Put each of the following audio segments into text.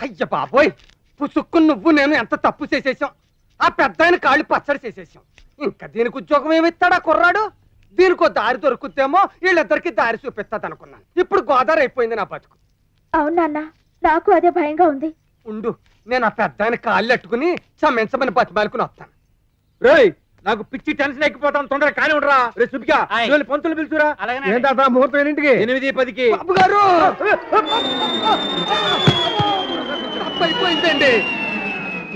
అయ్య బాబోయ్, పుసుక్కుని నువ్వు నేను ఎంత తప్పు చేసేసాం. ఆ పెద్ద ఆయన కాళ్ళు పచ్చడి చేసేసాం. ఇంకా దీనికి ఉద్యోగం ఏమిస్తాడా కుర్రాడు? దీనికో దారి దొరుకుతేమో వీళ్ళిద్దరికి దారి చూపిస్తాది అనుకున్నాను. ఇప్పుడు గోదావరి అయిపోయింది నా బతుకు. అవును నాన్న, నాకు అదే భయంగా ఉంది. ఉండు, నేను ఆ పెద్ద ఆయన కాళ్ళు అట్టుకుని చమ్మించమని బతిమాలుకుని వస్తాను. రేయ్, నాకు పిచ్చి టెన్షన్ ఎక్కిపోతాను. తొందరగా కానీ ఉండరా. రే సుబ్బిగా, ఇవాళ పంతులు పిలుచురా. ఏంటా ముహూర్తం ఎన్నింటికి? 8:10కి. బాబు గారు అయిపోయిందండి.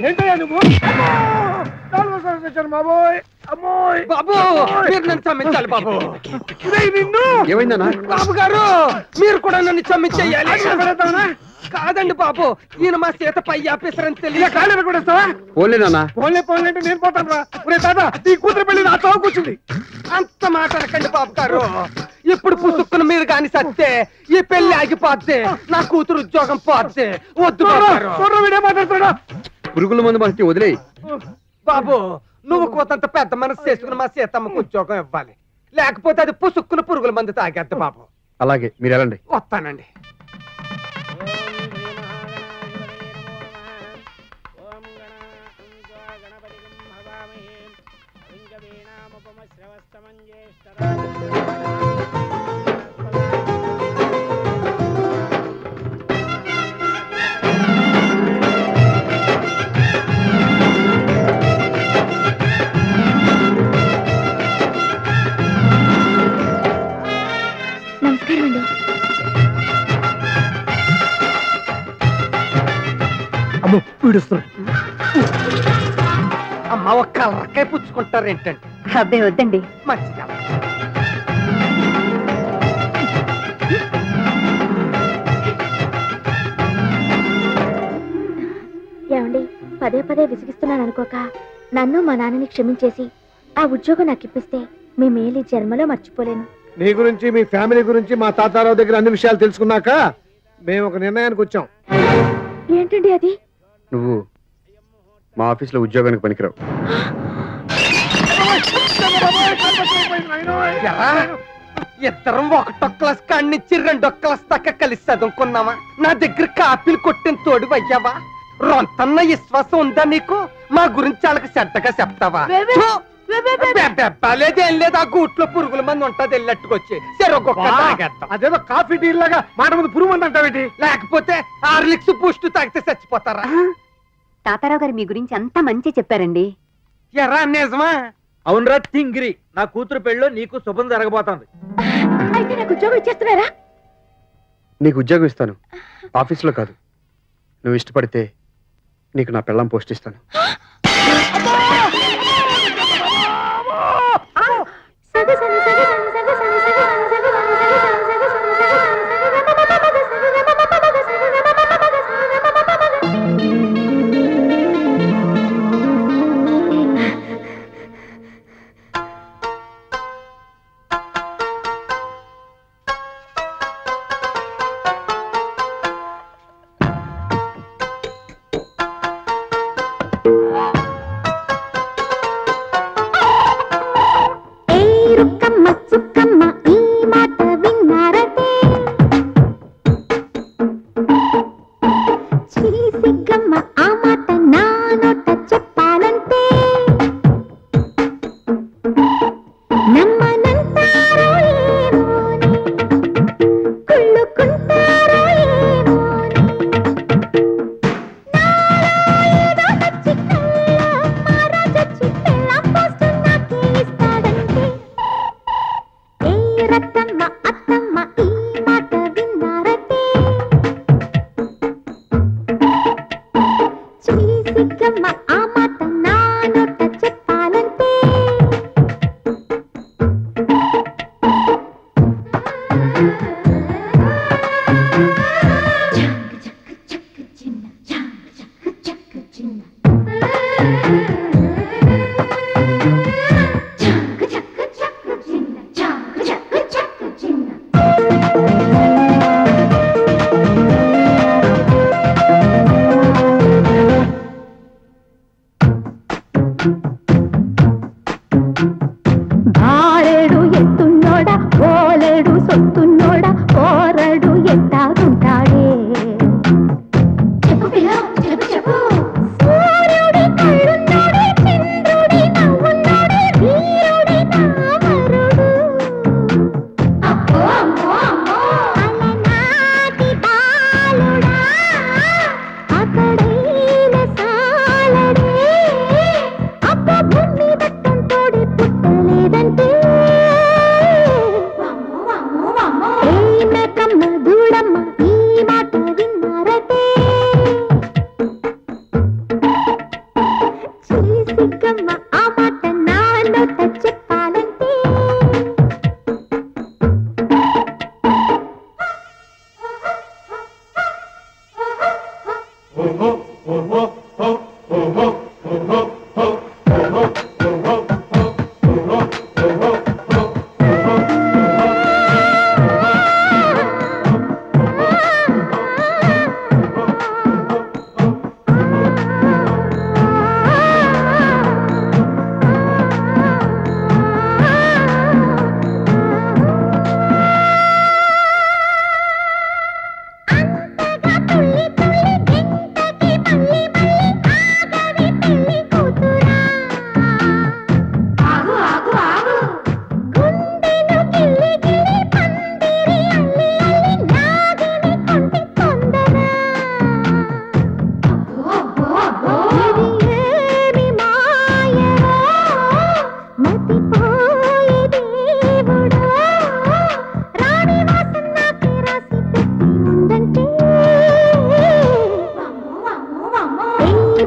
ఏంటయ్యా నువ్వు? బాబోయ్, అమ్మోయ్ బాబు మీరు నన్ను చమ్మించాలి బాబు. నిన్ను ఏమైందన్నా? బాబు గారు మీరు కూడా నన్ను చమ్మించేయాలి. కాదండి బాబు, ఈయన మా సీత పై ఆఫీసర్ అని తెలియక కాళ్ళు కూడా ఇస్తావా? పోలేనా? పోన్లే అంటే నేను పోతాను రా. తాత, ఈ కూతురు పెళ్లి నా చావు కూర్చుంది. అంత మాట అనకండి బాబు గారు. ఇప్పుడు పుసుక్కును మీరు కాని సత్తే ఈ పెళ్లి ఆగిపోద్ది, నా కూతురు ఉద్యోగం పోద్ది. వద్దు బాబు గారు. వీడే మాట్లాడుతున్నా. పురుగుల మందు మనకి వదిలే. బాబు నువ్వు కోతంత పెద్ద మనసు చేసుకుని మా సీతమ్మకు ఉద్యోగం ఇవ్వాలి, లేకపోతే అది పుసుక్కును పురుగుల మందు తాగేద్దు బాబు. అలాగే, మీరు వెళ్ళండి. వస్తానండి. నమస్కారం అండి. అమ్మో, పీడిస్తున్నాడు. అమ్మ ఒక కలరకాయ పుచ్చుకుంటారు ఏంటండి? అబ్బే వద్దండి. మంచిగా ఏమండి, పదే పదే విసిగిస్తున్నాను అనుకోక నన్ను మా నాన్నని క్షమించేసి ఆ ఉద్యోగం నాకు ఇప్పిస్తే మీ మేలు ఈ జన్మలో మర్చిపోలేను. నీ గురించి, మీ ఫ్యామిలీ గురించి మా తాతారావు దగ్గర అన్ని విషయాలు తెలుసుకున్నాక మేము ఒక నిర్ణయానికి వచ్చాం. ఏంటండి అది? నువ్వు మా ఆఫీస్లో ఉద్యోగానికి పనికిరావు. ఇద్దరం ఒకటో క్లాస్ కాడినిచ్చి 2వ క్లాస్ దాకా కలిసి చదువుకున్నావా? నా దగ్గర కాపీలు కొట్టిన తోడు అయ్యావా? రొంతన్న విశ్వాసం ఉందా నీకు? మా గురించి వాళ్ళకి చెడ్డగా చెప్తావా? లేదేం లేదు, ఆ గూట్లో పురుగుల మంది ఉంటది, వెళ్ళట్టుకొచ్చి అదేదో కాఫీ టీ లాగా మాట ముందు పురుగు మంది అంటావేంటి? లేకపోతే హార్లిక్స్ బూస్ట్ తాగితే చచ్చిపోతారా? తాతారావు గారు మీ గురించి అంతా మంచి చెప్పారండి. ఎరా నిజమా? అవునరా తింగిరి, నా కూతురు పెళ్ళిలో నీకు శుభం జరగబోతోంది. అయితే నాకు ఉద్యోగం ఇచ్చేస్తున్నారా? నీకు ఉద్యోగం ఇస్తాను, ఆఫీస్లో కాదు. నువ్వు ఇష్టపడితే నీకు నా పెళ్ళాం పోస్ట్ ఇస్తాను.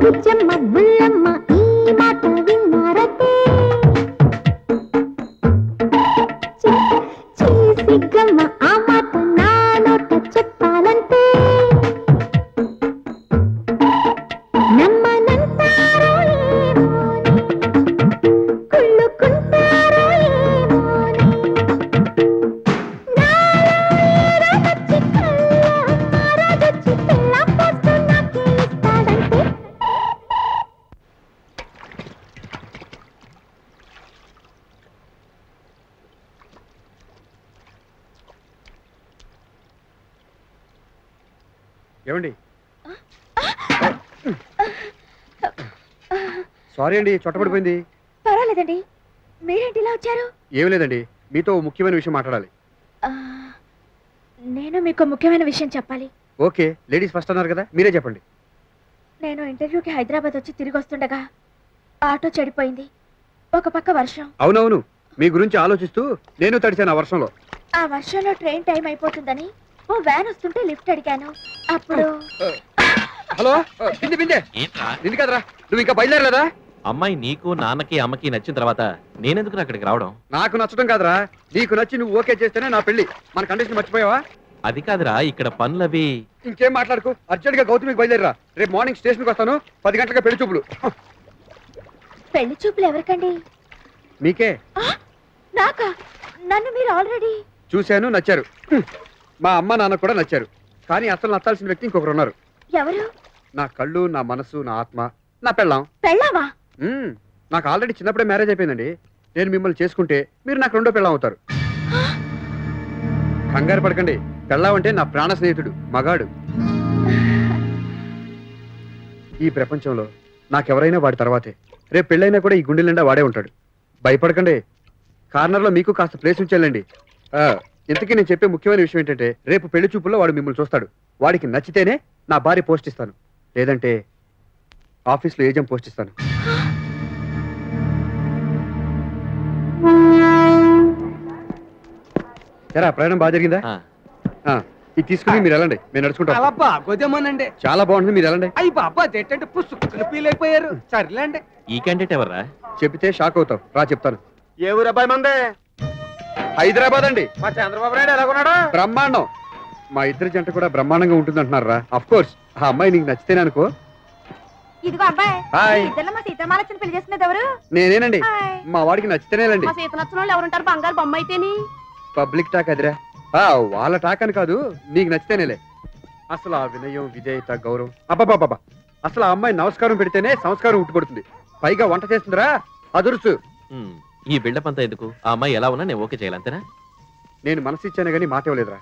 బుజ్జమ్మ బుల్లమ్మ ఈ మాట విన్నారతే చీసిగ్గమ్మ ఆ మాట నా నోట చెప్పాలంటే నమ్మనంటారో ఏమోనే కుళ్ళుకుంటారో ఏమోనే నాలో ఏదో నచ్చి కళ్ళ మరదొచ్చి పిల్ల పోస్తూ నాకే ఇస్తాడంటే ఏమండి సారీ అండి చొట్టపడిపోయింది. పర్వాలేదండి. మీరేంటి ఇలా వచ్చారు? ఏం లేదండి, మీతో ఓ ముఖ్యమైన విషయం మాట్లాడాలి. నేను మీకు ముఖ్యమైన విషయం చెప్పాలి. ఓకే, లేడీస్ ఫస్ట్ అన్నారు కదా, మీరే చెప్పండి. నేను ఇంటర్వ్యూకి హైదరాబాద్ వచ్చి తిరిగి వస్తుండగా ఆటో చెడిపోయింది. ఒక పక్క వర్షం. అవునవును, మీ గురించి ఆలోచిస్తూ నేను తడిచాను ఆ వర్షంలో. ఆ వర్షంలో ట్రైన్ టైం అయిపోతుందని ఓ వ్యాన్ వస్తుంటే లిఫ్ట్ అడిగాను. అప్పుడు హలో బిందె బిందె, ఏంట్రా నిన్ను కదరా, నువ్వు ఇంకా బయలుదేరలేదా? అమ్మాయి నీకు నాన్నకి అమ్మకి నచ్చిన తర్వాత నేనెందుకు అక్కడికి రావడం? నాకు నచ్చడం కాదురా, నీకు నచ్చి నువ్వు ఓకే చేస్తేనే నా పెళ్లి. మన కండిషన్ మర్చిపోయావా? అది కాదురా, ఇక్కడ పనులవి. ఇంకేం మాట్లాడుకో, అర్జెంట్ గా గౌతమికి బయలుదేరరా. రేపు మార్నింగ్ స్టేషన్కి వస్తాను, 10 గంటలకు పెళ్లి చూపులు. పెళ్లి చూపులు ఎవరికండి? మీకే. నాకా? నన్ను మీరు ఆల్రెడీ చూశాను, నచ్చారు. మా అమ్మ నాన్న కూడా నచ్చారు. కానీ అసలు నచ్చాల్సిన వ్యక్తి ఇంకొకరు ఉన్నారు. ఎవరు? నా కళ్ళు, నా మనసు, నా ఆత్మ, నా పెళ్ళాం. పెళ్ళావా? నాకు ఆల్రెడీ చిన్నప్పుడే మ్యారేజ్ అయిపోయిందండి. నేను మిమ్మల్ని చేసుకుంటే మీరు నాకు రెండో పెళ్ళాం అవుతారు. కంగారు పడకండి, పెళ్ళాం అంటే నా ప్రాణ స్నేహితుడు, మగాడు. ఈ ప్రపంచంలో నాకెవరైనా వాడి తర్వాతే. రేపు పెళ్ళైనా కూడా ఈ గుండెల నిండా వాడే ఉంటాడు. భయపడకండి, కార్నర్లో మీకు కాస్త ప్లేస్ ఉంచాలండి. ఇంతకీ నేను చెప్పే ముఖ్యమైన విషయం ఏంటంటే, రేపు పెళ్లి చూపుల్లో వాడు మిమ్మల్ని చూస్తాడు. వాడికి నచ్చితేనే నా భార్య పోస్ట్ ఇస్తాను, లేదంటే ఆఫీస్లో ఏజెంట్ పోస్ట్ ఇస్తాను. సరే, ప్రయాణం బాగా జరిగిందా? ఆ, ఇది తీసుకుని మీరు వెళ్ళండి, మేము నడుచుకుంటాం. అలా బాగోదేమోనండి. చాలా బాగుంటుంది, మీరు వెళ్ళండి. అయ్యి బాబా అదేంటంటే పుసుక్కులు ఫీల్ అయిపోయారు. సర్లేండి. ఈ క్యాండిడేట్ ఎవర్రా? చెబితే షాక్ అవుతావు, రా చెప్తాను. ఏ ఊరు అబ్బాయి మందే? హైదరాబాద్ అండి. మా చంద్రబాబు నాయుడు ఎలాగున్నాడు? బ్రహ్మాండం. మా ఇద్దరి జంట కూడా బ్రహ్మాండంగా ఉంటుంది అంటున్నారా? అఫ్ కోర్స్, ఆ అమ్మాయి నీకు నచ్చితేనే అనుకో. ఇదిగో అబ్బాయి, హాయ్. ఇద్దరు మా సీతమాలచ్చిన పెళ్లి చేస్తున్నది ఎవరు? నేనేనండి. హాయ్. మా వాడికి నచ్చితేనేలండి. మా సీత నచ్చిన వాళ్ళు ఎవరుంటారు? బంగారు బొమ్మ అయితేని. పబ్లిక్ టాక్ అదిరా. వాళ్ళ టాక్ అని కాదు, నీకు నచ్చితేనేలే. అసలు ఆ వినయం, విధేయత, గౌరవం, అబ్బాబాబా, అసలు ఆ అమ్మాయి నమస్కారం పెడితేనే సంస్కారం ఉట్టుపడుతుంది. పైగా వంట చేస్తుందిరా, అదురుసు. ఈ బిల్డప్ అంతా ఎందుకు? ఆ అమ్మాయి ఎలా ఉన్నా నేను ఓకే చేయాలంతేనా? నేను మనసు ఇచ్చాను కానీ మాట ఇవ్వలేదురా.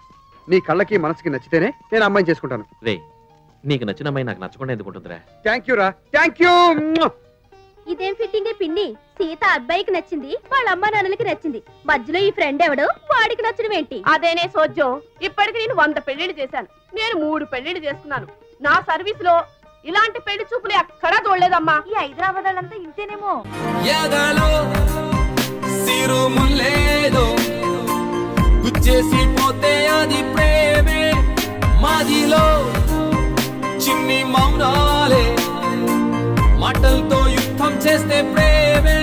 నీ కళ్ళకి మనసుకి నచ్చితేనే నేను అమ్మాయిని చేసుకుంటాను. రే, నీకు నచ్చిన అమ్మాయి నాకు నచ్చకుండా ఎందుకుంటుందిరా? థ్యాంక్ యూ రా, థ్యాంక్ యూ. ఇదేం ఫిట్టింగే పిన్ని. సీత అబ్బాయికి నచ్చింది, వాళ్ళ అమ్మ నాన్నలకి నచ్చింది. మధ్యలో ఈ ఫ్రెండ్ ఎవడు, వాడికి నచ్చడం ఏంటి? అదేనే సోజ్యం. ఇప్పటికి నేను 100 పెళ్లిళ్ళు చేశాను. నేను 3 పెళ్లిళ్ళు చేసుకున్నాను. నా సర్వీస్ లో ఇలాంటి పెళ్లి చూపులు ఎక్కడా చూడలేదమ్మా. ఈ హైదరాబాద్ వాళ్ళంతా ఇంతేనేమో. ఎదలో సిరుములేదో గుచ్చేసి పోతే అది ప్రేమే, మదిలో చిన్ని మౌనాలే మాటలతో యుద్ధం చేస్తే ప్రేమే.